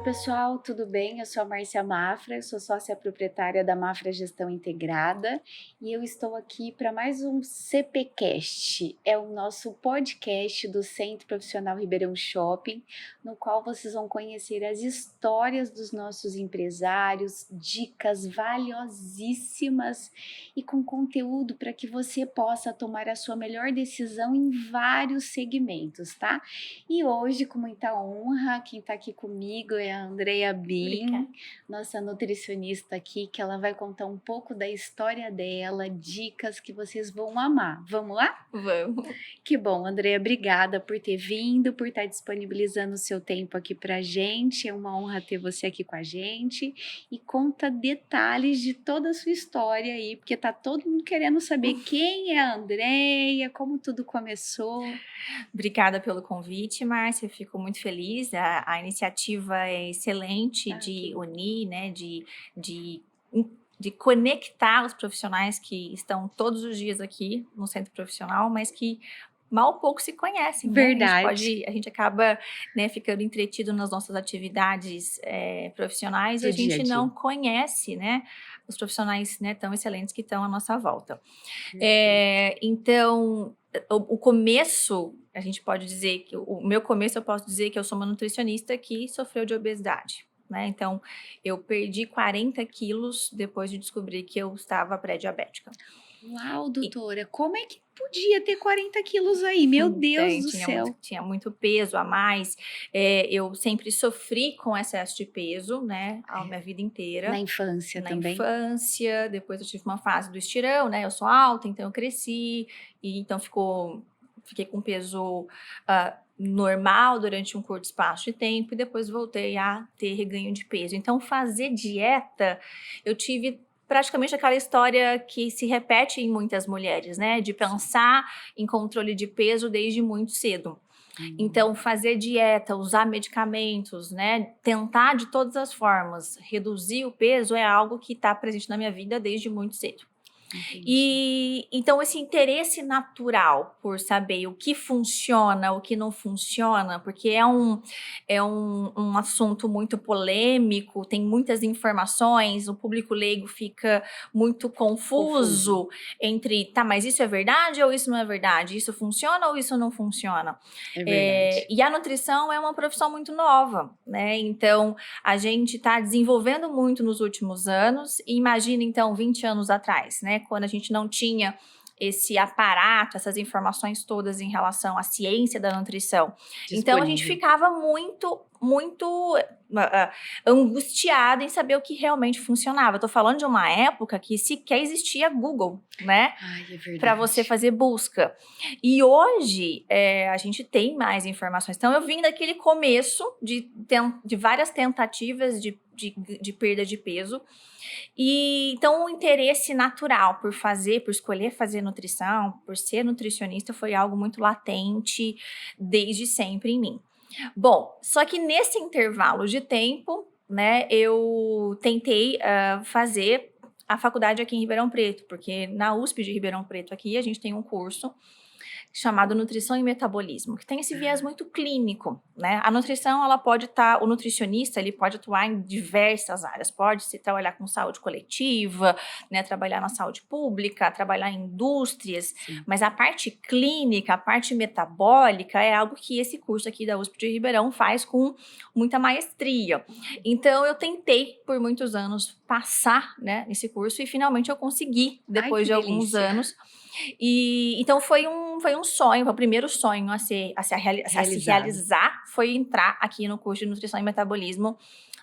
pessoal, tudo bem? Eu sou a Márcia Mafra, eu sou sócia proprietária da Mafra Gestão Integrada e eu estou aqui para mais um CPcast. É o nosso podcast do Centro Profissional Ribeirão Shopping, no qual vocês vão conhecer as histórias dos nossos empresários, dicas valiosíssimas e com conteúdo para que você possa tomar a sua melhor decisão em vários segmentos, tá? E hoje, com muita honra, quem está aqui comigo é a Andrea Bin, nossa nutricionista aqui, que ela vai contar um pouco da história dela, dicas que vocês vão amar. Vamos lá? Vamos. Que bom, Andrea, obrigada por ter vindo, por estar disponibilizando o seu tempo aqui pra gente. É uma honra ter você aqui com a gente e conta detalhes de toda a sua história aí, porque tá todo mundo querendo saber quem é a Andrea, como tudo começou. Obrigada pelo convite, Márcia. Fico muito feliz. A iniciativa é excelente de unir, né, de conectar os profissionais que estão todos os dias aqui no centro profissional, mas que mal pouco se conhecem, Verdade. né? A gente acaba, né, ficando entretido nas nossas atividades profissionais e a dia a gente dia. não conhece, né, os profissionais, né, tão excelentes que estão à nossa volta. Então, o começo, a gente pode dizer que o meu começo, eu posso dizer que eu sou uma nutricionista que sofreu de obesidade, né? Então, eu perdi 40 quilos depois de descobrir que eu estava pré-diabética. Uau, doutora, como é que podia ter 40 quilos aí? Meu Deus do céu. Tinha muito peso a mais. Eu sempre sofri com excesso de peso, né? A minha vida inteira. Na infância também? Na infância, depois eu tive uma fase do estirão, né? Eu sou alta, então eu cresci, e então fiquei com peso normal durante um curto espaço de tempo, e depois voltei a ter reganho de peso. Então, fazer dieta, eu tive praticamente aquela história que se repete em muitas mulheres, né? De pensar em controle de peso desde muito cedo. Então, fazer dieta, usar medicamentos, né? Tentar de todas as formas reduzir o peso é algo que está presente na minha vida desde muito cedo. E então esse interesse natural por saber o que funciona, o que não funciona, porque é um assunto muito polêmico, tem muitas informações, o público leigo fica muito confuso entre, tá, mas isso é verdade ou isso não é verdade? Isso funciona ou isso não funciona? É verdade. E a nutrição é uma profissão muito nova, né? Então a gente está desenvolvendo muito nos últimos anos, e imagina então 20 anos atrás, né? Quando a gente não tinha esse aparato, essas informações todas em relação à ciência da nutrição. Então a gente ficava muito angustiada em saber o que realmente funcionava. Eu tô falando de uma época que sequer existia Google, né? Ai, é verdade. Para você fazer busca. E hoje a gente tem mais informações. Então eu vim daquele começo de várias tentativas de perda de peso. E então o interesse natural por escolher fazer nutrição, por ser nutricionista, foi algo muito latente desde sempre em mim. Bom, só que nesse intervalo de tempo, né, eu tentei fazer a faculdade aqui em Ribeirão Preto, porque na USP de Ribeirão Preto aqui a gente tem um curso chamado Nutrição e Metabolismo, que tem esse viés muito clínico, né? A nutrição, ela pode o nutricionista, ele pode atuar em diversas áreas, pode se trabalhar com saúde coletiva, né, trabalhar na saúde pública, trabalhar em indústrias, mas a parte clínica, a parte metabólica é algo que esse curso aqui da USP de Ribeirão faz com muita maestria. Então, eu tentei por muitos anos passar, né, nesse curso, e finalmente eu consegui, depois de alguns anos. E então foi um sonho, foi o primeiro sonho a se realizar, foi entrar aqui no curso de Nutrição e Metabolismo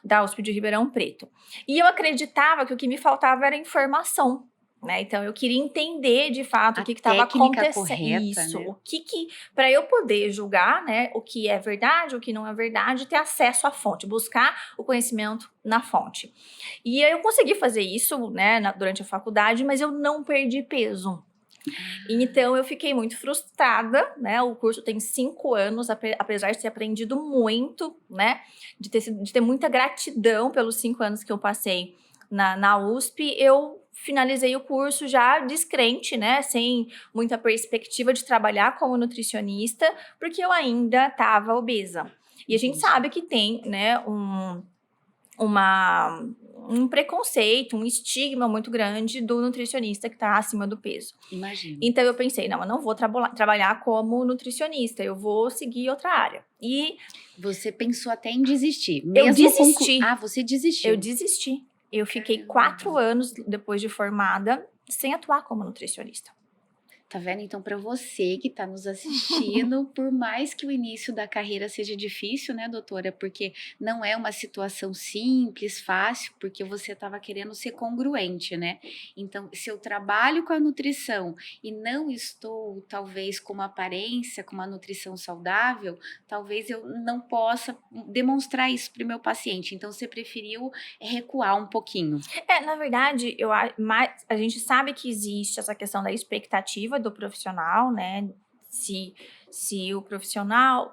da USP de Ribeirão Preto. E eu acreditava que o que me faltava era informação, né? Então eu queria entender de fato o que estava acontecendo. Isso, né? O que para eu poder julgar, né, o que é verdade, o que não é verdade, ter acesso à fonte, buscar o conhecimento na fonte. E eu consegui fazer isso, né, durante a faculdade, mas eu não perdi peso. Então eu fiquei muito frustrada, né? O curso tem 5 anos, apesar de ter aprendido muito, né? De ter muita gratidão pelos 5 anos que eu passei na USP, eu finalizei o curso já descrente, né? Sem muita perspectiva de trabalhar como nutricionista, porque eu ainda estava obesa. E a gente Entendi. sabe que tem, né, um preconceito, um estigma muito grande do nutricionista que está acima do peso. Imagino. Então eu pensei, não, eu não vou trabalhar como nutricionista, eu vou seguir outra área. E Você pensou até em desistir, eu mesmo desisti. você desistiu. Eu desisti. Eu fiquei Caramba. 4 anos depois de formada sem atuar como nutricionista. Tá vendo? Então, para você que está nos assistindo, por mais que o início da carreira seja difícil, né, doutora? Porque não é uma situação simples, fácil, porque você estava querendo ser congruente, né? Então, se eu trabalho com a nutrição e não estou, talvez, com uma aparência, com uma nutrição saudável, talvez eu não possa demonstrar isso para o meu paciente. Então, você preferiu recuar um pouquinho. Na verdade, a gente sabe que existe essa questão da expectativa do profissional, né? Se o profissional,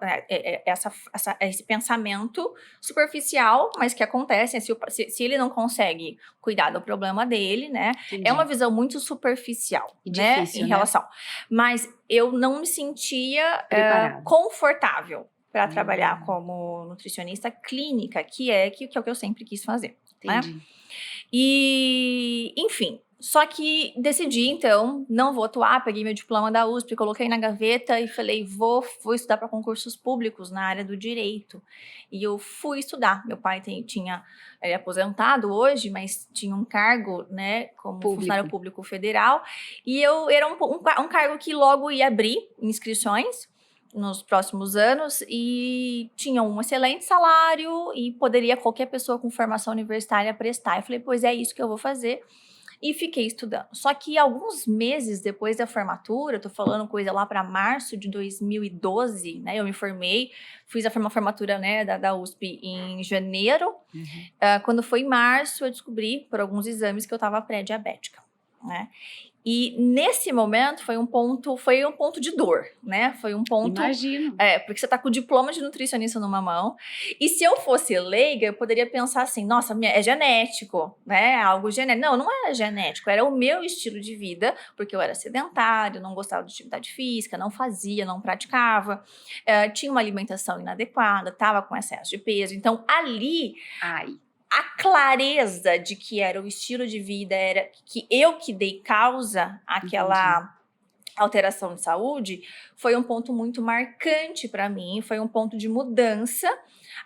esse pensamento superficial, mas que acontece, se ele não consegue cuidar do problema dele, né? Entendi. É uma visão muito superficial, E né? difícil, Em né? relação. Mas eu não me sentia Preparada. confortável para trabalhar como nutricionista clínica, que é o que eu sempre quis fazer, né? Entendi. E, enfim, só que decidi, então, não vou atuar, peguei meu diploma da USP, coloquei na gaveta e falei, vou estudar para concursos públicos na área do direito. E eu fui estudar. Meu pai tinha aposentado hoje, mas tinha um cargo, né, como funcionário público federal. E eu era um cargo que logo ia abrir inscrições nos próximos anos e tinha um excelente salário e poderia qualquer pessoa com formação universitária prestar. Eu falei, pois é isso que eu vou fazer. E fiquei estudando. Só que alguns meses depois da formatura, tô falando coisa lá para março de 2012, né? Eu me formei, fiz a formatura, né, da USP em janeiro. Quando foi em março, eu descobri por alguns exames que eu estava pré-diabética, né? E nesse momento foi um ponto de dor, né? Foi um ponto. Imagino. Porque você tá com o diploma de nutricionista numa mão. E se eu fosse leiga, eu poderia pensar assim: nossa, é genético, né? Algo genético. Não, não era genético, era o meu estilo de vida, porque eu era sedentário, não gostava de atividade física, não fazia, não praticava, tinha uma alimentação inadequada, tava com excesso de peso. Então ali. A clareza de que era o estilo de vida, era que eu que dei causa àquela alteração de saúde, foi um ponto muito marcante para mim, foi um ponto de mudança,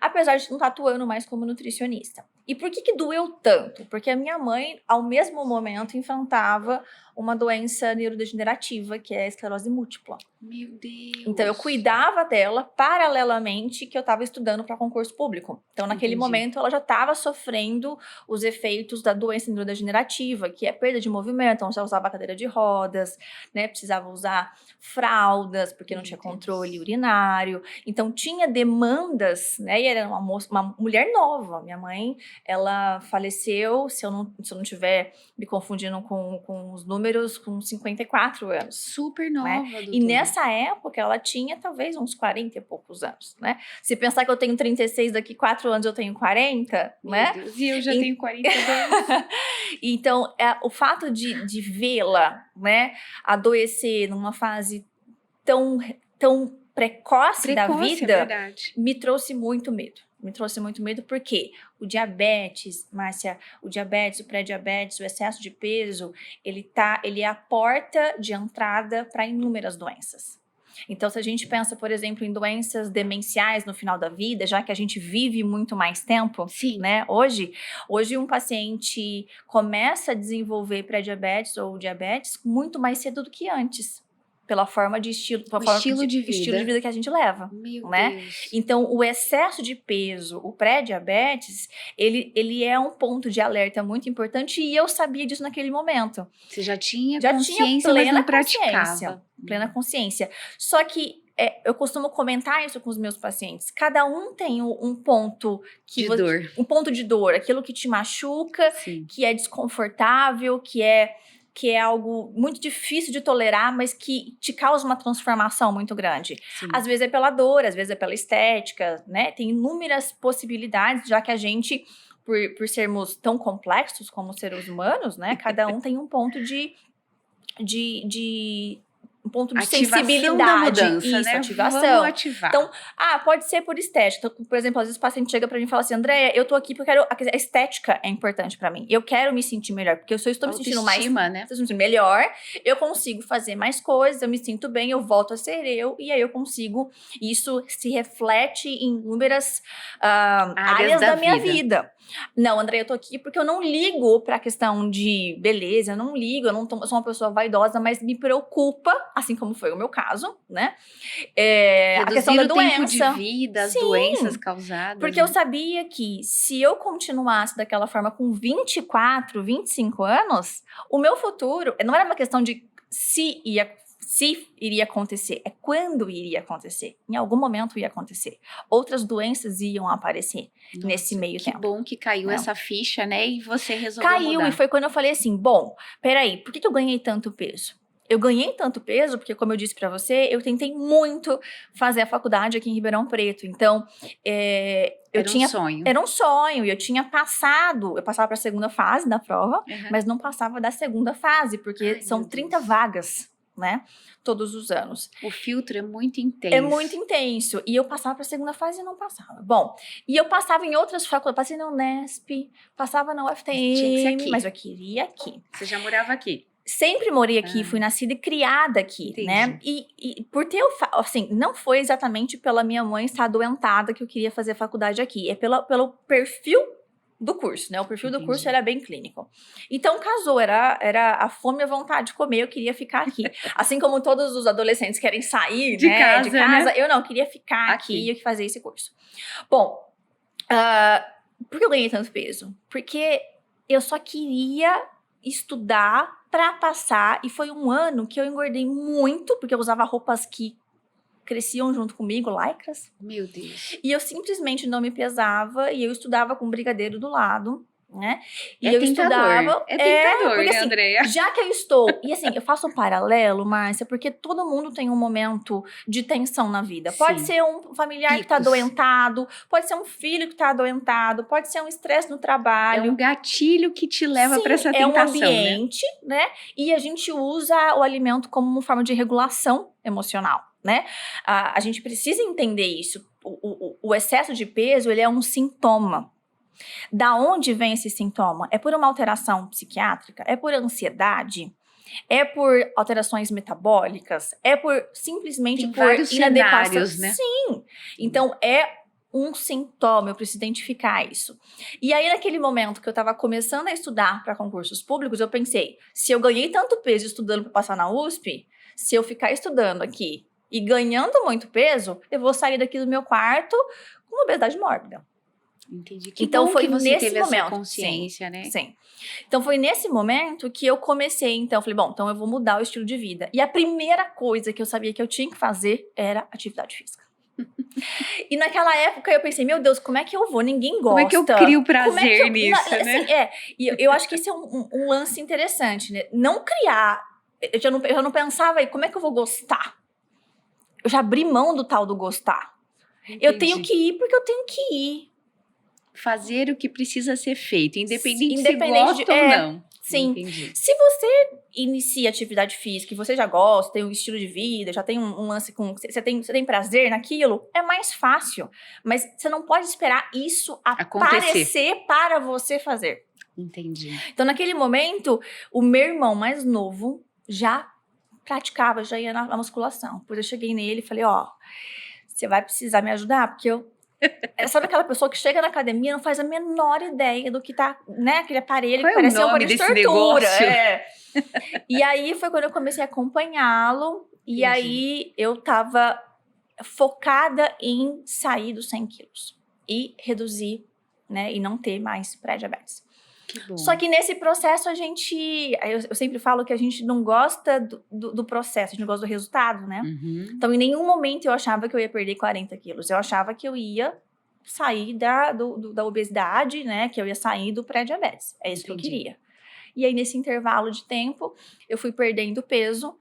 apesar de não estar atuando mais como nutricionista. E por que doeu tanto? Porque a minha mãe, ao mesmo momento, enfrentava uma doença neurodegenerativa, que é a esclerose múltipla. Meu Deus! Então, eu cuidava dela paralelamente que eu estava estudando para concurso público. Então, naquele momento, ela já estava sofrendo os efeitos da doença neurodegenerativa, que é perda de movimento. Então, já usava cadeira de rodas, né? Precisava usar fraldas, porque não tinha controle urinário. Então, tinha demandas, né? E era uma mulher nova. Minha mãe, ela faleceu, se eu não estiver me confundindo com os números, com 54 anos. Super nova, né? doutora. E nessa época, ela tinha talvez uns 40 e poucos anos, né? Se pensar que eu tenho 36, daqui 4 anos eu tenho 40, Meu né? Deus, e eu já tenho 42. Então, o fato de vê-la, né, adoecer numa fase tão precoce da vida, É verdade. me trouxe muito medo. Me trouxe muito medo porque o diabetes, Márcia, o pré-diabetes, o excesso de peso, ele é a porta de entrada para inúmeras doenças. Então, se a gente pensa, por exemplo, em doenças demenciais no final da vida, já que a gente vive muito mais tempo, né? Hoje um paciente começa a desenvolver pré-diabetes ou diabetes muito mais cedo do que antes. Pela forma de estilo de vida que a gente leva, né? Deus. Então, o excesso de peso, o pré-diabetes, ele é um ponto de alerta muito importante e eu sabia disso naquele momento. Você já tinha consciência, mas não praticava. Plena consciência. Só que eu costumo comentar isso com os meus pacientes. Cada um tem um ponto um ponto de dor, aquilo que te machuca, que é desconfortável, que é algo muito difícil de tolerar, mas que te causa uma transformação muito grande. Às vezes é pela dor, às vezes é pela estética, né? Tem inúmeras possibilidades, já que a gente, por sermos tão complexos como seres humanos, né? Cada um tem um ponto de um ponto de Ativação sensibilidade. da mudança, isso, né? ativação. Vamos ativar. Então, pode ser por estética. Então, por exemplo, às vezes o paciente chega pra mim e fala assim, Andréia, eu tô aqui porque eu quero... A estética é importante pra mim. Eu quero me sentir melhor, porque se eu estou me sentindo mais... Autoestima, né? Se eu estou me sentindo melhor, eu consigo fazer mais coisas, eu me sinto bem, eu volto a ser eu, e aí eu consigo... Isso se reflete em inúmeras áreas da minha vida. Não, André, eu tô aqui porque eu não ligo pra questão de beleza, eu não ligo, eu sou uma pessoa vaidosa, mas me preocupa, assim como foi o meu caso, né? A questão da doença. Tempo de vida, as doenças causadas. Porque eu sabia que se eu continuasse daquela forma com 24, 25 anos, o meu futuro não era uma questão de se iria acontecer, é quando iria acontecer. Em algum momento ia acontecer. Outras doenças iam aparecer nesse meio tempo. Que bom que caiu essa ficha, né? E você resolveu mudar. E foi quando eu falei assim, bom, peraí, por que eu ganhei tanto peso? Eu ganhei tanto peso porque, como eu disse pra você, eu tentei muito fazer a faculdade aqui em Ribeirão Preto. Então, um sonho. Era um sonho. E eu tinha passado, eu passava pra segunda fase da prova, mas não passava da segunda fase, porque são 30 vagas, né? Todos os anos. O filtro é muito intenso. É muito intenso. E eu passava pra segunda fase e não passava. Bom, e eu passava em outras faculdades. Passei na Unesp, passava na UFTM. Tinha que ser aqui. Mas eu queria aqui. Você já morava aqui? Sempre morei aqui, fui nascida e criada aqui, Entendi. né? E por ter, assim, não foi exatamente pela minha mãe estar adoentada que eu queria fazer faculdade aqui. É pelo perfil do curso, né? O perfil do curso era bem clínico. Então, casou, era a fome e a vontade de comer, eu queria ficar aqui. Assim como todos os adolescentes querem sair de casa, né? Eu não, queria ficar aqui e fazer esse curso. Bom, por que eu ganhei tanto peso? Porque eu só queria estudar pra passar, e foi um ano que eu engordei muito, porque eu usava roupas que cresciam junto comigo, lycras. Meu Deus. E eu simplesmente não me pesava, e eu estudava com um brigadeiro do lado, né? E é eu tentador. estudava... É tentador, porque, né, assim, Andréia? já que eu estou... E assim, eu faço um paralelo, Márcia, porque todo mundo tem um momento de tensão na vida. Pode ser um familiar que tá adoentado, pode ser um filho que tá adoentado, pode ser um estresse no trabalho. É um gatilho que te leva para essa tentação, é um ambiente, né? E a gente usa o alimento como uma forma de regulação emocional, né? A gente precisa entender isso. O excesso de peso, ele é um sintoma. Da onde vem esse sintoma? É por uma alteração psiquiátrica? É por ansiedade? É por alterações metabólicas? É por simplesmente Tem por vários inadequação? cenários, né? Sim. Então, é um sintoma, eu preciso identificar isso. E aí, naquele momento que eu estava começando a estudar para concursos públicos, eu pensei, se eu ganhei tanto peso estudando para passar na USP, se eu ficar estudando aqui e ganhando muito peso, eu vou sair daqui do meu quarto com obesidade mórbida. Entendi. Que então bom foi que você nesse teve momento, essa consciência, né? Sim. Então foi nesse momento que eu comecei, então, falei, bom, então eu vou mudar o estilo de vida. E a primeira coisa que eu sabia que eu tinha que fazer era atividade física. E naquela época eu pensei, meu Deus, como é que eu vou? Ninguém gosta. Como é que eu crio prazer nisso, né? Assim, e eu acho que esse é um lance interessante, né? Não criar, eu já não pensava, como é que eu vou gostar? Eu já abri mão do tal do gostar. Entendi. Eu tenho que ir porque eu tenho que ir. Fazer o que precisa ser feito, independente se gosta ou não. Sim. Entendi. Se você inicia atividade física e você já gosta, tem um estilo de vida, já tem um lance com... Você tem prazer naquilo, é mais fácil. Mas você não pode esperar isso aparecer para você fazer. Entendi. Então, naquele momento, o meu irmão mais novo já praticava, já ia na musculação. Depois eu cheguei nele e falei, você vai precisar me ajudar, porque eu... Sabe aquela pessoa que chega na academia e não faz a menor ideia do que tá, né? Aquele aparelho que parece um aparelho de tortura. E aí foi quando eu comecei a acompanhá-lo. E aí eu tava focada em sair dos 100 quilos. E reduzir, né? E não ter mais pré-diabetes. Só que nesse processo eu sempre falo que a gente não gosta do processo, a gente gosta do resultado, né? Uhum. Então, em nenhum momento eu achava que eu ia perder 40 quilos. Eu achava que eu ia sair da obesidade, né? Que eu ia sair do pré-diabetes. É isso que eu queria. E aí, nesse intervalo de tempo, eu fui perdendo peso.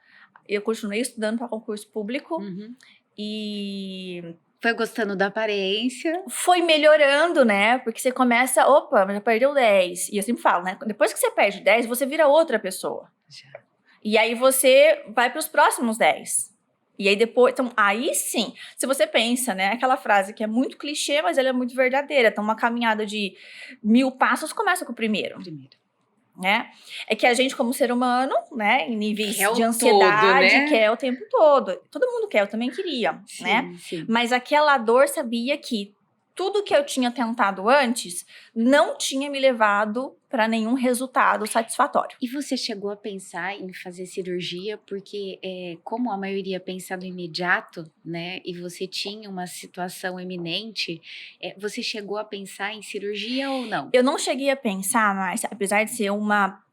Eu continuei estudando para concurso público. Uhum. E... Foi gostando da aparência? Foi melhorando, né? Porque você começa, já perdeu 10. E eu sempre falo, né? Depois que você perde 10, você vira outra pessoa. Já. E aí você vai para os próximos 10. E aí depois, então, aí sim, se você pensa, né, aquela frase que é muito clichê, mas ela é muito verdadeira. Então, uma caminhada de 1000 passos começa com o primeiro, Primeiro. né? É que a gente, como ser humano, né, em níveis Quer de o todo, ansiedade, né? quer o tempo todo. Todo mundo quer, eu também queria, né? Sim, sim. Mas aquela dor sabia que tudo que eu tinha tentado antes não tinha me levado para nenhum resultado satisfatório. E você chegou a pensar em fazer cirurgia, porque como a maioria pensa no imediato, né? E você tinha uma situação eminente, você chegou a pensar em cirurgia ou não? Eu não cheguei a pensar, mas apesar de ser uma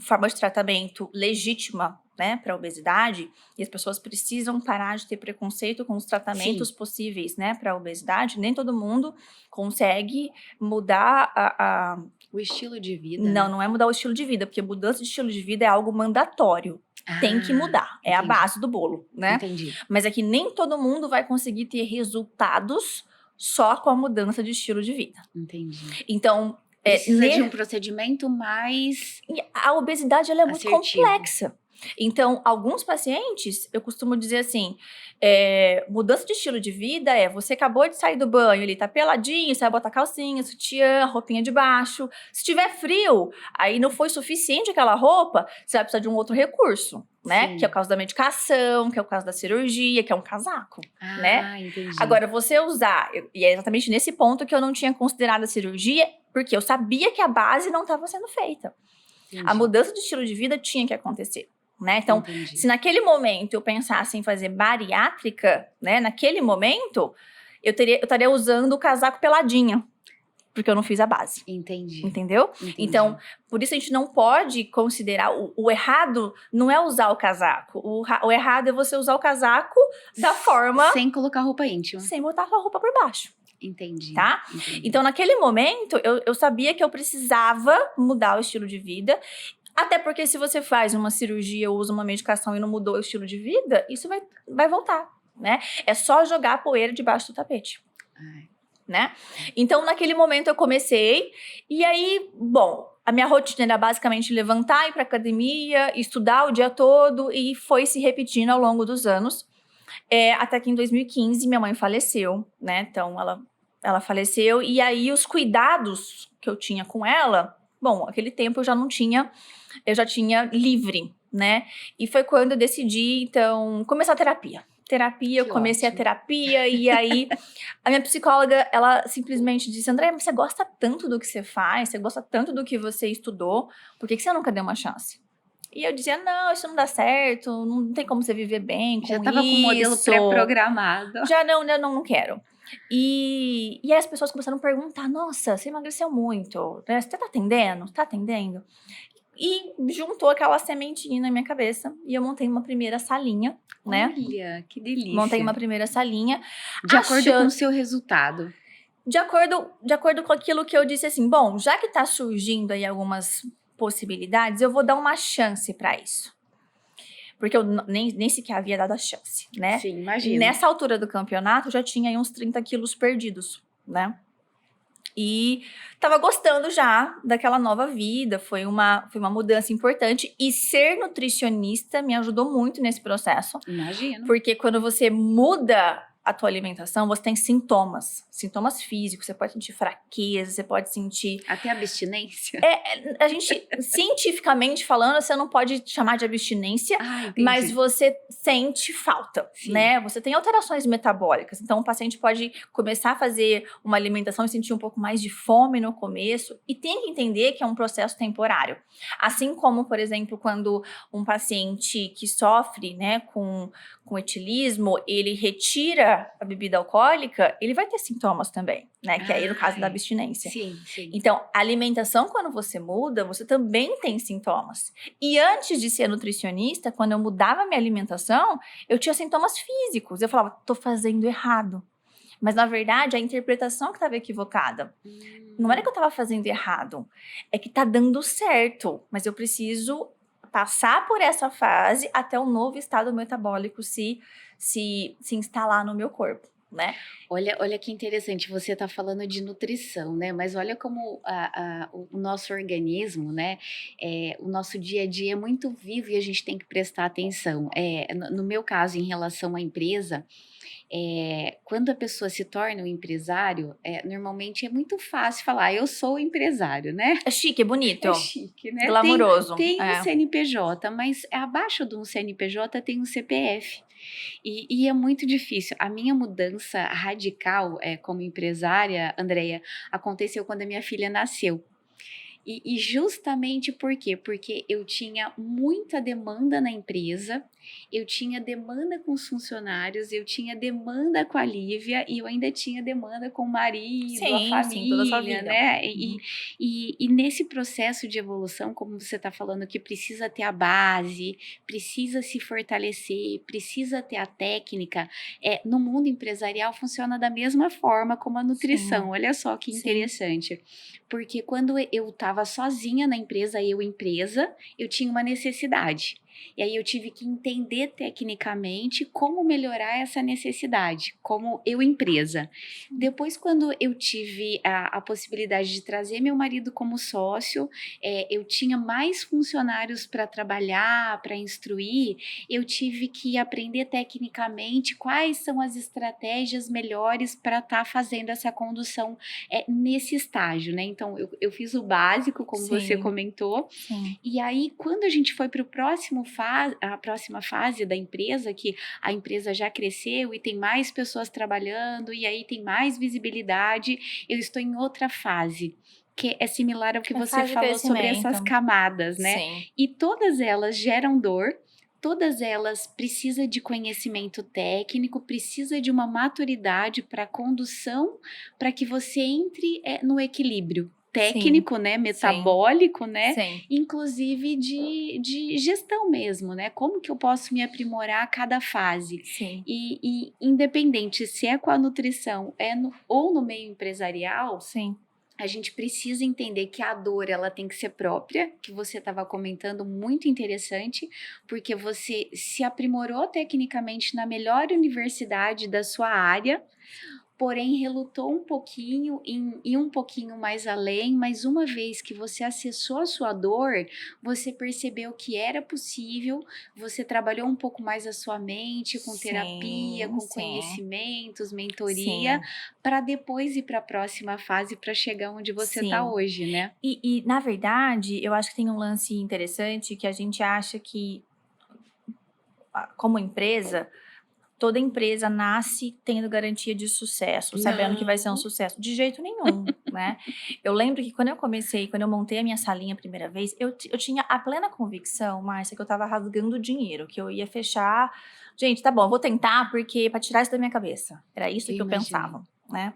forma de tratamento legítima, né, para obesidade, e as pessoas precisam parar de ter preconceito com os tratamentos possíveis, né, para obesidade, nem todo mundo consegue mudar O estilo de vida, Não, né? não é mudar o estilo de vida, porque mudança de estilo de vida é algo mandatório. Tem que mudar, é a entendi. base do bolo, né? Entendi. Mas é que nem todo mundo vai conseguir ter resultados só com a mudança de estilo de vida. Entendi. Então, Precisa de um procedimento mais e a obesidade ela é muito assertivo. complexa. Então, alguns pacientes, eu costumo dizer assim, mudança de estilo de vida é você acabou de sair do banho, ele tá peladinho, você vai botar calcinha, sutiã, roupinha de baixo. Se tiver frio, aí não foi suficiente aquela roupa, você vai precisar de um outro recurso, né? Sim. Que é o caso da medicação, que é o caso da cirurgia, que é um casaco, né? Entendi. Agora, você usar, e é exatamente nesse ponto que eu não tinha considerado a cirurgia, porque eu sabia que a base não estava sendo feita. Entendi. A mudança de estilo de vida tinha que acontecer, né? Então, Entendi. se naquele momento eu pensasse em fazer bariátrica, né? Naquele momento, eu estaria usando o casaco peladinha, porque eu não fiz a base. Entendi. Entendeu? Entendi. Então, por isso a gente não pode considerar o errado não é usar o casaco. O errado é você usar o casaco da forma sem colocar roupa íntima. sem botar a sua roupa por baixo. Entendi. Tá? Entendi. Então, naquele momento, eu sabia que eu precisava mudar o estilo de vida. Até porque se você faz uma cirurgia ou usa uma medicação e não mudou o estilo de vida, isso vai voltar, né? É só jogar poeira debaixo do tapete. Né? Então, naquele momento eu comecei, e aí, bom, a minha rotina era basicamente levantar, ir pra academia, estudar o dia todo, e foi se repetindo ao longo dos anos, até que em 2015 minha mãe faleceu, né? Então, ela faleceu, e aí os cuidados que eu tinha com ela, bom, aquele tempo eu já tinha livre, né? E foi quando eu decidi, então, começar a terapia. Eu comecei a terapia, e aí a minha psicóloga, ela simplesmente disse: André, você gosta tanto do que você faz, você gosta tanto do que você estudou, por que você nunca deu uma chance? E eu dizia: não, isso não dá certo, não tem como você viver bem com isso. Já tava com o modelo pré-programado. Já não quero. E aí as pessoas começaram a perguntar: nossa, você emagreceu muito, né? Você tá atendendo? Tá atendendo? E juntou aquela sementinha na minha cabeça, e eu montei uma primeira salinha, né? Olha, que delícia. Montei uma primeira salinha. De acordo com o seu resultado. De acordo com aquilo que eu disse assim, bom, já que tá surgindo aí algumas possibilidades, eu vou dar uma chance para isso. Porque eu nem sequer havia dado a chance, né? Sim, imagina. Nessa altura do campeonato, eu já tinha aí uns 30 quilos perdidos, né? E tava gostando já daquela nova vida, foi uma mudança importante. E ser nutricionista me ajudou muito nesse processo. Imagino. Porque quando você muda a tua alimentação, você tem sintomas físicos, você pode sentir fraqueza, você pode sentir... Até abstinência? A gente, cientificamente falando, você não pode chamar de abstinência, mas você sente falta, né? Você tem alterações metabólicas, então o paciente pode começar a fazer uma alimentação e sentir um pouco mais de fome no começo, e tem que entender que é um processo temporário. Assim como, por exemplo, quando um paciente que sofre, né, com etilismo, ele retira a bebida alcoólica, ele vai ter sintomas também, né? Que aí no caso da abstinência. Sim, sim. Então, a alimentação, quando você muda, você também tem sintomas. E antes de ser nutricionista, quando eu mudava minha alimentação, eu tinha sintomas físicos. Eu falava, tô fazendo errado. Mas, na verdade, a interpretação que estava equivocada. Não era que eu estava fazendo errado, é que tá dando certo, mas eu preciso passar por essa fase até o novo estado metabólico se instalar no meu corpo, né? Olha que interessante, você está falando de nutrição, né? Mas olha como o nosso organismo, né? O nosso dia a dia é muito vivo e a gente tem que prestar atenção. No meu caso, em relação à empresa, quando a pessoa se torna um empresário, normalmente é muito fácil falar, eu sou empresário, né? É chique, é bonito, É chique, né? glamouroso. Tem um CNPJ, mas abaixo de um CNPJ tem um CPF. E é muito difícil. A minha mudança radical como empresária, Andreia, aconteceu quando a minha filha nasceu. E justamente por quê? Porque eu tinha muita demanda na empresa, eu tinha demanda com os funcionários, eu tinha demanda com a Lívia e eu ainda tinha demanda com o marido, a Sim, toda a sua família, vida. né? Uhum. E nesse processo de evolução, como você está falando, que precisa ter a base, precisa se fortalecer, precisa ter a técnica, no mundo empresarial funciona da mesma forma como a nutrição. Sim. Olha só que Sim. interessante. Porque quando eu estava sozinha na empresa, eu tinha uma necessidade. E aí eu tive que entender tecnicamente como melhorar essa necessidade, como eu empresa. Depois, quando eu tive a possibilidade de trazer meu marido como sócio, eu tinha mais funcionários para trabalhar, para instruir, eu tive que aprender tecnicamente quais são as estratégias melhores para estar fazendo essa condução nesse estágio, né? Então, eu fiz o básico, como você Sim. comentou, Sim. e aí, quando a gente foi para a próxima fase da empresa, que a empresa já cresceu e tem mais pessoas trabalhando, e aí tem mais visibilidade, eu estou em outra fase, que é similar ao que você Fase de falou sobre essas crescimento. camadas, né? Sim. E todas elas geram dor, todas elas precisam de conhecimento técnico, precisa de uma maturidade para condução, para que você entre no equilíbrio técnico, né, metabólico, né, Sim. inclusive de gestão mesmo, né, como que eu posso me aprimorar a cada fase. Sim. E independente se é com a nutrição ou no meio empresarial, Sim. a gente precisa entender que a dor ela tem que ser própria, que você estava comentando, muito interessante, porque você se aprimorou tecnicamente na melhor universidade da sua área, porém relutou um pouquinho em ir um pouquinho mais além, mas uma vez que você acessou a sua dor, você percebeu que era possível, você trabalhou um pouco mais a sua mente com terapia, com conhecimentos, mentoria, para depois ir para a próxima fase, para chegar onde você está hoje, né? E, na verdade, eu acho que tem um lance interessante que a gente acha que, como empresa, toda empresa nasce tendo garantia de sucesso, sabendo que vai ser um sucesso. De jeito nenhum, né? Eu lembro que quando eu montei a minha salinha a primeira vez, eu tinha a plena convicção, Márcia, que eu tava rasgando dinheiro, que eu ia fechar. Gente, tá bom, eu vou tentar, porque pra tirar isso da minha cabeça. Era isso que eu pensava, né?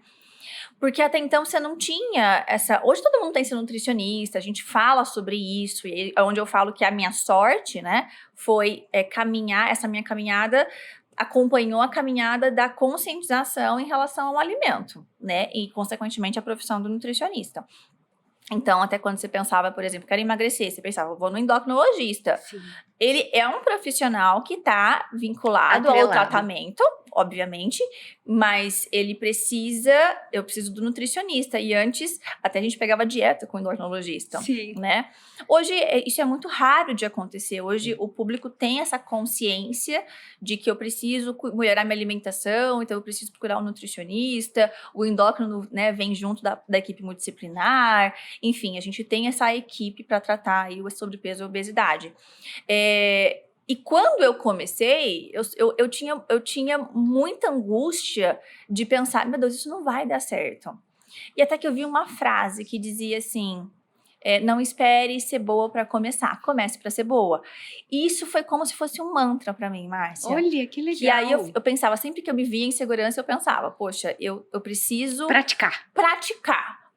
Porque até então você não tinha essa. Hoje todo mundo tem esse nutricionista, a gente fala sobre isso, e é onde eu falo que a minha sorte, né, foi caminhar, essa minha caminhada acompanhou a caminhada da conscientização em relação ao alimento, né, e consequentemente a profissão do nutricionista. Então, até quando você pensava, por exemplo, quero emagrecer, você pensava, vou no endocrinologista. Sim. Ele é um profissional que está vinculado ao tratamento, obviamente, mas eu preciso do nutricionista. E antes, até a gente pegava dieta com o endocrinologista, né? Hoje, isso é muito raro de acontecer. Hoje, o público tem essa consciência de que eu preciso melhorar minha alimentação, então eu preciso procurar um nutricionista. O endócrino, né, vem junto da equipe multidisciplinar. Enfim, a gente tem essa equipe para tratar aí o sobrepeso e a obesidade. E quando eu comecei, eu tinha muita angústia de pensar, meu Deus, isso não vai dar certo. E até que eu vi uma frase que dizia assim, não espere ser boa para começar, comece para ser boa. E isso foi como se fosse um mantra para mim, Márcia. Olha, que legal. Que aí eu pensava, sempre que eu me via em segurança, eu pensava, poxa, eu preciso... Praticar.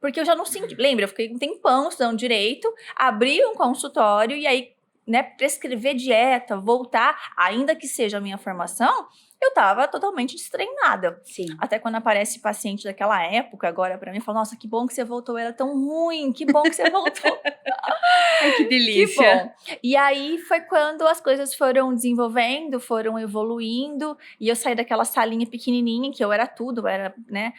Porque eu já não senti... Lembra, eu fiquei um tempão estudando direito, abri um consultório e aí, né, prescrever dieta, voltar, ainda que seja a minha formação, eu tava totalmente destreinada. Sim. Até quando aparece paciente daquela época, agora pra mim, fala, nossa, que bom que você voltou, era tão ruim, que bom que você voltou. Ai, que Que delícia. bom. E aí foi quando as coisas foram desenvolvendo, foram evoluindo, e eu saí daquela salinha pequenininha, que eu era tudo, eu era, né,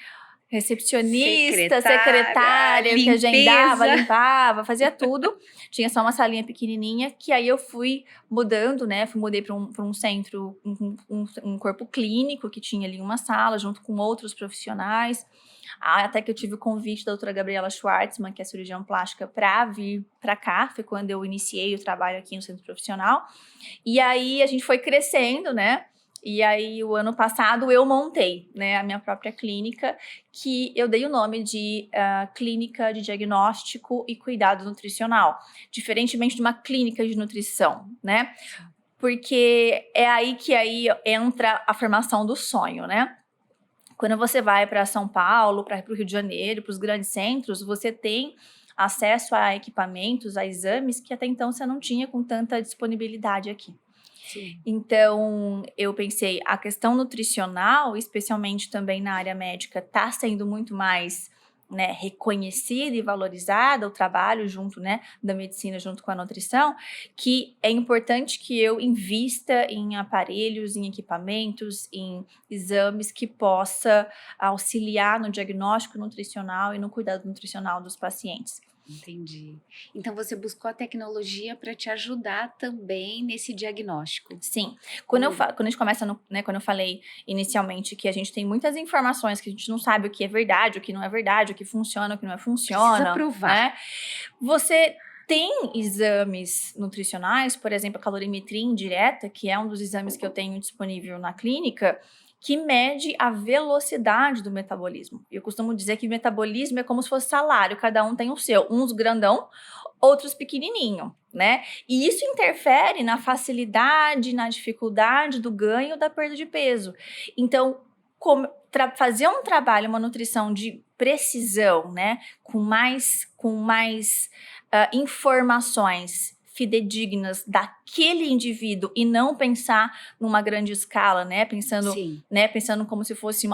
recepcionista, secretária, que agendava, limpeza. limpava, fazia tudo. Tinha só uma salinha pequenininha, que aí eu fui mudando, né? Mudei para um centro, um corpo clínico, que tinha ali uma sala, junto com outros profissionais. Até que eu tive o convite da doutora Gabriela Schwartzman, que é cirurgião plástica, para vir para cá. Foi quando eu iniciei o trabalho aqui no centro profissional. E aí a gente foi crescendo, né? E aí, o ano passado, eu montei, né, a minha própria clínica, que eu dei o nome de Clínica de Diagnóstico e Cuidado Nutricional, diferentemente de uma clínica de nutrição, né? Porque é aí que entra a formação do sonho, né? Quando você vai para São Paulo, para o Rio de Janeiro, para os grandes centros, você tem acesso a equipamentos, a exames que até então você não tinha com tanta disponibilidade aqui. Sim. Então, eu pensei, a questão nutricional, especialmente também na área médica, está sendo muito mais, né, reconhecida e valorizada, o trabalho junto, né, da medicina junto com a nutrição, que é importante que eu invista em aparelhos, em equipamentos, em exames que possa auxiliar no diagnóstico nutricional e no cuidado nutricional dos pacientes. Entendi. Então você buscou a tecnologia para te ajudar também nesse diagnóstico. Sim. Quando a gente começa, né, quando eu falei inicialmente que a gente tem muitas informações que a gente não sabe o que é verdade, o que não é verdade, o que funciona, o que não funciona. Precisa provar. Né? Você tem exames nutricionais, por exemplo, a calorimetria indireta, que é um dos exames que eu tenho disponível na clínica, que mede a velocidade do metabolismo. Eu costumo dizer que metabolismo é como se fosse salário, cada um tem o seu, uns grandão, outros pequenininho, né? E isso interfere na facilidade, na dificuldade do ganho, da perda de peso. Então, fazer um trabalho, uma nutrição de precisão, né? Com mais informações fidedignas daquele indivíduo e não pensar numa grande escala, né? Pensando como se fosse um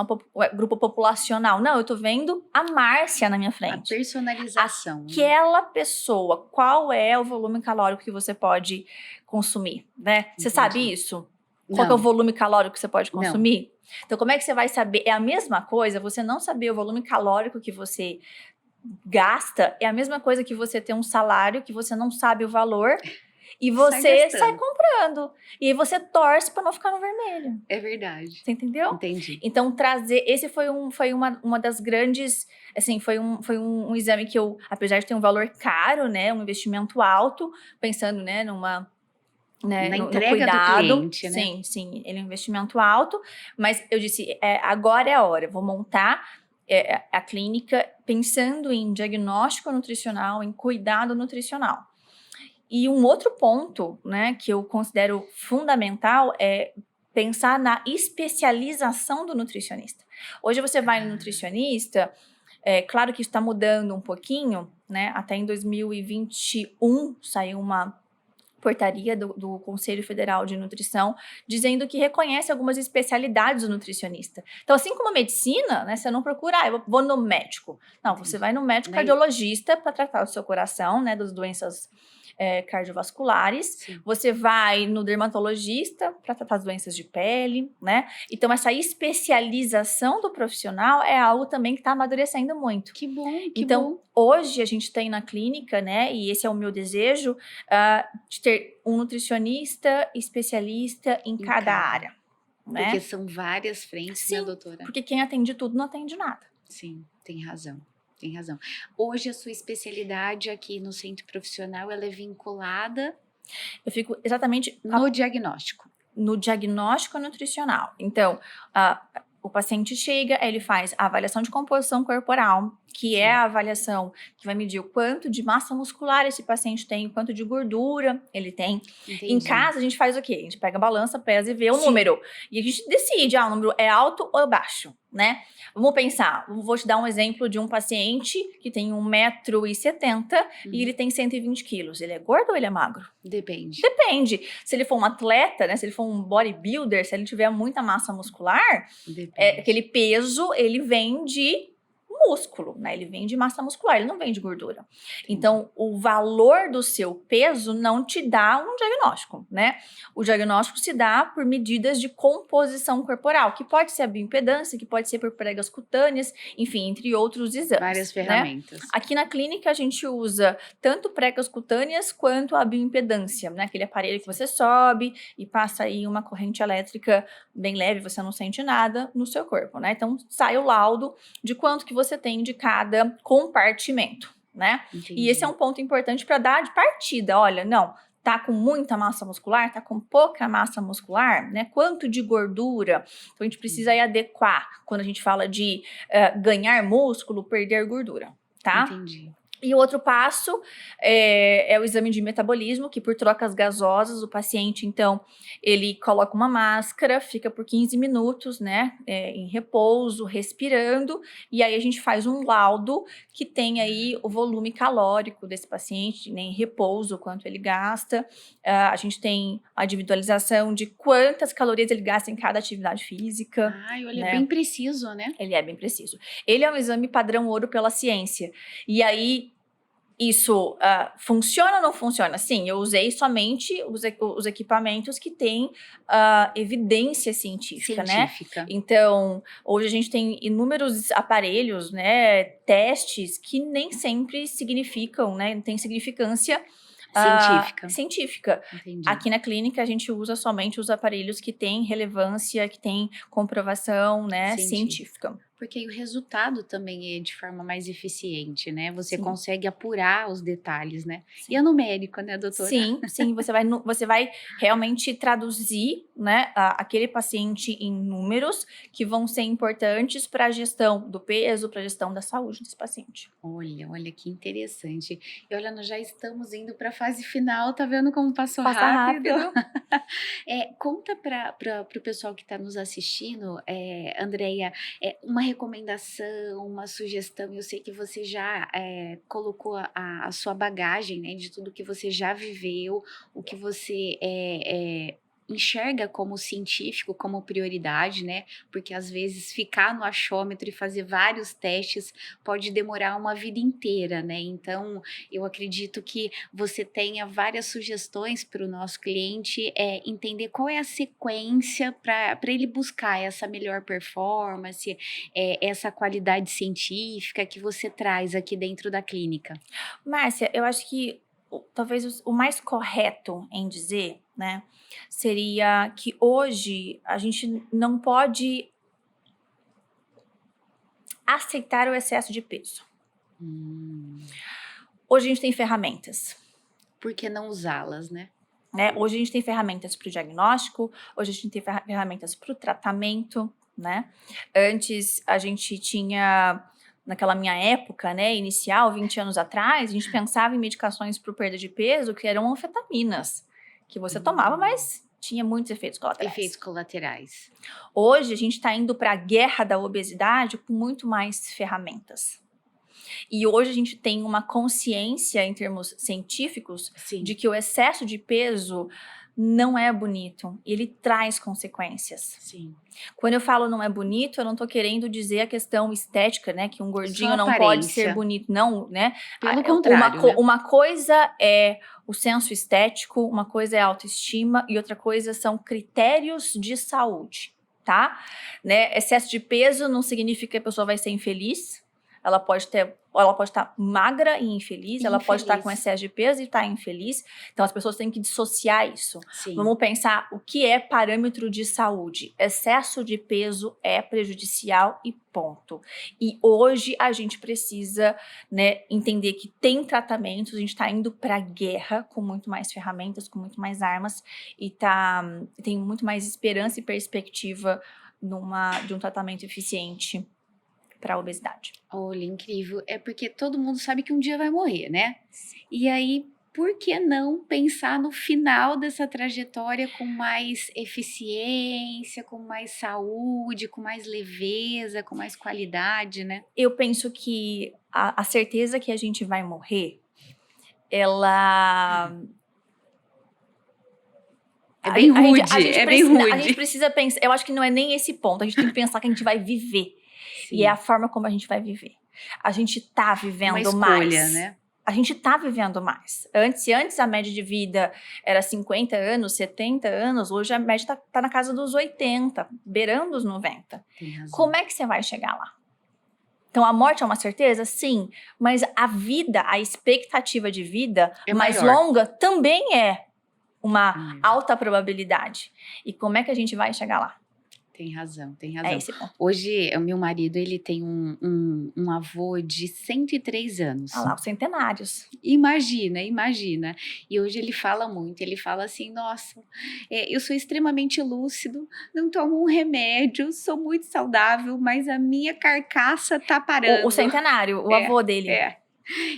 grupo populacional. Não, eu tô vendo a Márcia na minha frente. A personalização. Aquela pessoa, qual é o volume calórico que você pode consumir, né? Você sabe isso? Qual que é o volume calórico que você pode consumir? Não. Então, como é que você vai saber? É a mesma coisa, você não saber o volume calórico que você gasta, é a mesma coisa que você ter um salário que você não sabe o valor e você sai comprando. E aí você torce para não ficar no vermelho. É verdade. Você entendeu? Entendi. Então, esse foi uma das grandes, assim, foi um exame que eu, apesar de ter um valor caro, né, um investimento alto, pensando, né, na entrega no cuidado, do cliente, né? Sim, ele é um investimento alto, mas eu disse, agora é a hora, eu vou montar a clínica pensando em diagnóstico nutricional, em cuidado nutricional. E um outro ponto, né, que eu considero fundamental é pensar na especialização do nutricionista. Hoje você vai no nutricionista, claro que isso está mudando um pouquinho, né? Até em 2021 saiu uma portaria do Conselho Federal de Nutrição, dizendo que reconhece algumas especialidades do nutricionista. Então, assim como a medicina, né, você não procura, eu vou no médico. Não, você vai no médico cardiologista para tratar do seu coração, né, das doenças cardiovasculares. Sim. Você vai no dermatologista para tratar as doenças de pele, né? Então, essa especialização do profissional é algo também que está amadurecendo muito. Que bom, Então, hoje a gente tem na clínica, né, e esse é o meu desejo, de ter um nutricionista especialista em cada área. Né? Porque são várias frentes, sim, né, doutora? Porque quem atende tudo não atende nada. Sim, tem razão. Tem razão. Hoje a sua especialidade aqui no centro profissional, ela é vinculada... Eu fico exatamente... No diagnóstico. No diagnóstico nutricional. Então, o paciente chega, ele faz a avaliação de composição corporal, que é a avaliação que vai medir o quanto de massa muscular esse paciente tem, o quanto de gordura ele tem. Entendi. Em casa, a gente faz o quê? A gente pega a balança, pesa e vê o número. E a gente decide, o número é alto ou baixo. né? Vamos pensar, vou te dar um exemplo de um paciente que tem 1,70 m e ele tem 120 quilos. Ele é gordo ou ele é magro? Depende. Depende. Se ele for um atleta, né? Se ele for um bodybuilder, se ele tiver muita massa muscular, Depende. aquele peso, ele vem de músculo, né? Ele vem de massa muscular, ele não vem de gordura. Então, o valor do seu peso não te dá um diagnóstico, né? O diagnóstico se dá por medidas de composição corporal, que pode ser a bioimpedância, que pode ser por pregas cutâneas, enfim, entre outros exames. Várias né? ferramentas. Aqui na clínica a gente usa tanto pregas cutâneas quanto a bioimpedância, né? Aquele aparelho que você sobe e passa aí uma corrente elétrica bem leve, você não sente nada no seu corpo, né? Então, sai o laudo de quanto que você tem de cada compartimento, né? Entendi. E esse é um ponto importante para dar de partida. Olha, não, tá com muita massa muscular, tá com pouca massa muscular, né? Quanto de gordura? Então, a gente precisa aí adequar quando a gente fala de ganhar músculo, perder gordura, tá? Entendi. E o outro passo é o exame de metabolismo, que por trocas gasosas, o paciente, então, ele coloca uma máscara, fica por 15 minutos, né, em repouso, respirando, e aí a gente faz um laudo que tem aí o volume calórico desse paciente, né, em repouso, quanto ele gasta. A gente tem a individualização de quantas calorias ele gasta em cada atividade física. Ai, olha, né? bem preciso, né? Ele é bem preciso. Ele é um exame padrão ouro pela ciência. E aí, isso funciona ou não funciona? Sim, eu usei somente os equipamentos que têm evidência científica, né? Então, hoje a gente tem inúmeros aparelhos, né? Testes que nem sempre significam, né? Tem significância científica. Entendi. Aqui na clínica a gente usa somente os aparelhos que têm relevância, que têm comprovação, né, científica. Porque aí o resultado também é de forma mais eficiente, né? Você Sim. consegue apurar os detalhes, né? Sim. E é numérico, né, doutora? Sim, você vai realmente traduzir, né, aquele paciente em números que vão ser importantes para a gestão do peso, para a gestão da saúde desse paciente. Olha que interessante. E olha, nós já estamos indo para a fase final, tá vendo como passou Passa rápido? rápido. Conta para o pessoal que está nos assistindo, Andreia, uma recomendação, uma sugestão. Eu sei que você já colocou a sua bagagem, né, de tudo que você já viveu, o que você enxerga como científico, como prioridade, né? Porque às vezes ficar no achômetro e fazer vários testes pode demorar uma vida inteira, né? Então, eu acredito que você tenha várias sugestões para o nosso cliente entender qual é a sequência para ele buscar essa melhor performance, essa qualidade científica que você traz aqui dentro da clínica. Márcia, eu acho que talvez o mais correto em dizer, né, seria que hoje a gente não pode aceitar o excesso de peso. Hoje a gente tem ferramentas. Por que não usá-las, né? Hoje a gente tem ferramentas para o diagnóstico, hoje a gente tem ferramentas para o tratamento, né? Antes a gente tinha, naquela minha época, né, inicial, 20 anos atrás, a gente pensava em medicações para perda de peso que eram anfetaminas, que você tomava, mas tinha muitos efeitos colaterais. Hoje a gente está indo para a guerra da obesidade com muito mais ferramentas. E hoje a gente tem uma consciência em termos científicos de que o excesso de peso não é bonito, ele traz consequências. Sim. Quando eu falo não é bonito, eu não tô querendo dizer a questão estética, né? Que um gordinho não pode ser bonito, não, né? Pelo contrário, uma coisa é o senso estético, uma coisa é a autoestima e outra coisa são critérios de saúde, tá? Né? Excesso de peso não significa que a pessoa vai ser infeliz. Ela pode estar magra e infeliz, ela pode estar com excesso de peso e estar infeliz. Então, as pessoas têm que dissociar isso. Sim. Vamos pensar o que é parâmetro de saúde. Excesso de peso é prejudicial e ponto. E hoje a gente precisa, né, entender que tem tratamentos, a gente está indo para a guerra com muito mais ferramentas, com muito mais armas e tem muito mais esperança e perspectiva de um tratamento eficiente para a obesidade. Olha, incrível. É porque todo mundo sabe que um dia vai morrer, né? E aí por que não pensar no final dessa trajetória com mais eficiência, com mais saúde, com mais leveza, com mais qualidade, né? Eu penso que a certeza que a gente vai morrer, ela... É bem rude, A gente precisa pensar, eu acho que não é nem esse ponto, a gente tem que pensar que a gente vai viver. Sim. E é a forma como a gente vai viver. A gente tá vivendo Uma escolha, mais. Né? A gente tá vivendo mais. Se antes a média de vida era 50 anos, 70 anos, hoje a média tá na casa dos 80, beirando os 90. Como é que você vai chegar lá? Então, a morte é uma certeza? Sim. Mas a vida, a expectativa de vida mais longa também é uma alta probabilidade. E como é que a gente vai chegar lá? Tem razão. É esse ponto. Hoje, o meu marido, ele tem um avô de 103 anos. Ah lá, os centenários. Imagina. E hoje ele fala muito, ele fala assim, nossa, eu sou extremamente lúcido, não tomo um remédio, sou muito saudável, mas a minha carcaça tá parando. O centenário, o avô dele.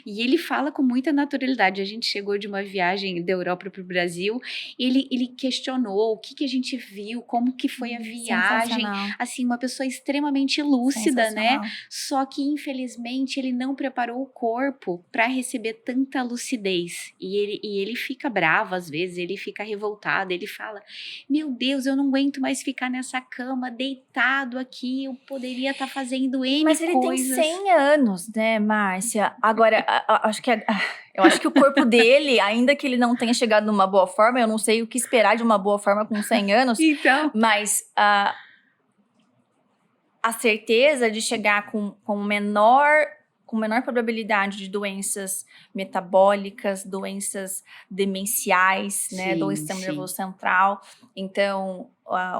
E ele fala com muita naturalidade. A gente chegou de uma viagem da Europa para o Brasil, ele questionou o que a gente viu, como que foi a viagem. Assim, uma pessoa extremamente lúcida, né? Só que, infelizmente, ele não preparou o corpo para receber tanta lucidez. E ele fica bravo às vezes, ele fica revoltado, ele fala, meu Deus, eu não aguento mais ficar nessa cama, deitado aqui, eu poderia estar fazendo N coisas. Mas ele tem 100 anos, né, Márcia? Agora, eu acho que o corpo dele, ainda que ele não tenha chegado numa boa forma, eu não sei o que esperar de uma boa forma com 100 anos, então. Mas a certeza de chegar com menor probabilidade de doenças metabólicas, doenças demenciais, né, do sistema nervoso central. Então,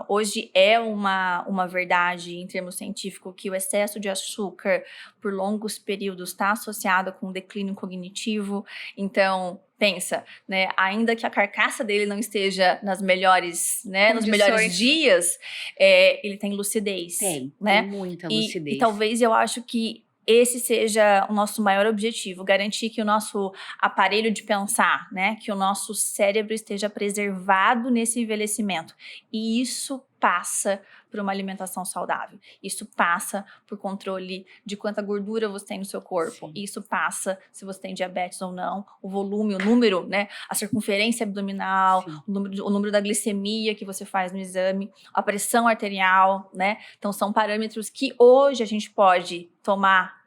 hoje é uma verdade em termos científicos que o excesso de açúcar por longos períodos está associado com declínio cognitivo. Então, pensa, né, ainda que a carcaça dele não esteja nas melhores, né, nos melhores dias, ele tem lucidez. Tem muita lucidez. E talvez eu acho que esse seja o nosso maior objetivo, garantir que o nosso aparelho de pensar, né, que o nosso cérebro esteja preservado nesse envelhecimento. E isso passa por uma alimentação saudável. Isso passa por controle de quanta gordura você tem no seu corpo. Sim. Isso passa se você tem diabetes ou não, o volume, o número, né, a circunferência abdominal, o número da glicemia que você faz no exame, a pressão arterial, né? Então são parâmetros que hoje a gente pode tomar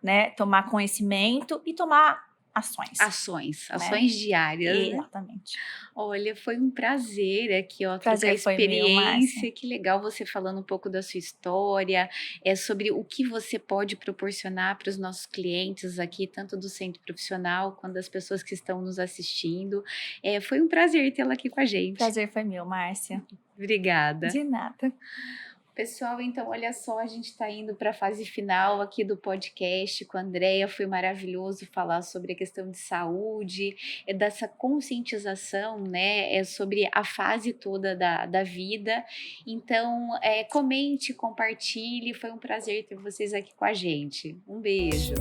conhecimento e tomar ações diárias. Exatamente. Né? Olha, foi um prazer aqui, ó, trocar experiência. Meu, que legal você falando um pouco da sua história, sobre o que você pode proporcionar para os nossos clientes aqui, tanto do centro profissional quanto das pessoas que estão nos assistindo. Foi um prazer tê-la aqui com a gente. Prazer foi meu, Márcia. Obrigada. De nada. Pessoal, então olha só, a gente está indo para a fase final aqui do podcast com a Andréia. Foi maravilhoso falar sobre a questão de saúde, dessa conscientização, né, sobre a fase toda da vida. Então, comente, compartilhe. Foi um prazer ter vocês aqui com a gente. Um beijo.